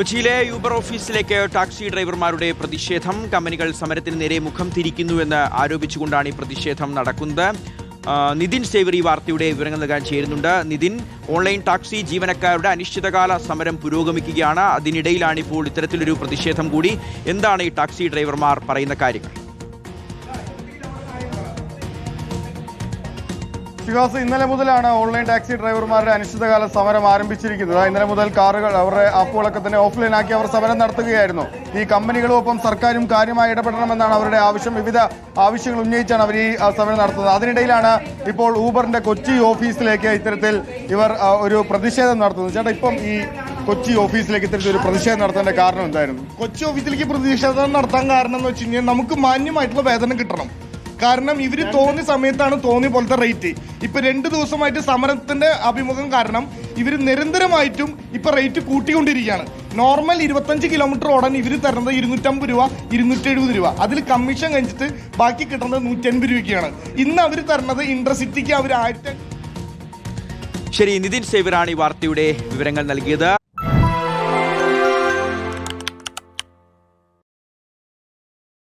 കൊച്ചിയിലെ യൂബർ ഓഫീസിലേക്ക് ടാക്സി ഡ്രൈവർമാരുടെ പ്രതിഷേധം. കമ്പനികൾ സമരത്തിന് നേരെ മുഖം തിരിക്കുന്നുവെന്ന് ആരോപിച്ചുകൊണ്ടാണ് ഈ പ്രതിഷേധം നടക്കുന്നത്. നിതിൻ സേവരി വാർത്തയുടെ വിവരങ്ങൾ നൽകാൻ ചേരുന്നുണ്ട്. നിതിൻ, ഓൺലൈൻ ടാക്സി ജീവനക്കാരുടെ അനിശ്ചിതകാല സമരം പുരോഗമിക്കുകയാണ്. അതിനിടയിലാണ് ഇപ്പോൾ ഇത്തരത്തിലൊരു പ്രതിഷേധം കൂടി. എന്താണ് ഈ ടാക്സി ഡ്രൈവർമാർ പറയുന്ന കാര്യങ്ങൾ? ശിവാസ്, ഇന്നലെ മുതലാണ് ഓൺലൈൻ ടാക്സി ഡ്രൈവർമാരുടെ അനിശ്ചിതകാല സമരം ആരംഭിച്ചിരിക്കുന്നത്. ഇന്നലെ മുതൽ കാറുകൾ അവരുടെ ആപ്പുകളൊക്കെ തന്നെ ഓഫ്ലൈനാക്കി അവർ സമരം നടത്തുകയായിരുന്നു. ഈ കമ്പനികളും ഒപ്പം സർക്കാരും കാര്യമായി ഇടപെടണമെന്നാണ് അവരുടെ ആവശ്യം. വിവിധ ആവശ്യങ്ങൾ ഉന്നയിച്ചാണ് അവർ ഈ സമരം നടത്തുന്നത്. അതിനിടയിലാണ് ഇപ്പോൾ ഊബറിന്റെ കൊച്ചി ഓഫീസിലേക്ക് ഇത്തരത്തിൽ ഇവർ ഒരു പ്രതിഷേധം നടത്തുന്നത്. ചേട്ടാ, ഇപ്പം ഈ കൊച്ചി ഓഫീസിലേക്ക് ഇത്തരത്തിൽ ഒരു പ്രതിഷേധം നടത്തേണ്ട കാരണം എന്തായിരുന്നു? കൊച്ചി ഓഫീസിലേക്ക് പ്രതിഷേധം നടത്താൻ കാരണം എന്ന് വെച്ച് കഴിഞ്ഞാൽ നമുക്ക് മാന്യമായിട്ടുള്ള വേതനം കിട്ടണം. കാരണം ഇവര് തോന്നിയ സമയത്താണ് തോന്നിയ പോലത്തെ റേറ്റ്. ഇപ്പൊ 2 ദിവസമായിട്ട് സമരത്തിന്റെ അഭിമുഖം കാരണം ഇവര് നിരന്തരമായിട്ടും ഇപ്പൊ റേറ്റ് കൂട്ടിക്കൊണ്ടിരിക്കുകയാണ്. നോർമൽ 25 കിലോമീറ്റർ ഓടാൻ ഇവര് തരുന്നത് 250 രൂപ, 270 രൂപ. അതിൽ കമ്മീഷൻ കഴിച്ചിട്ട് ബാക്കി കിട്ടുന്നത് 180 രൂപയ്ക്കാണ്. ഇന്ന് അവർ തരുന്നത് ഇന്റർസിറ്റിക്ക് അവർ 1000. ശരി, നിതിൻ സേവരാണ് ഈ വാർത്തയുടെ വിവരങ്ങൾ നൽകിയത്.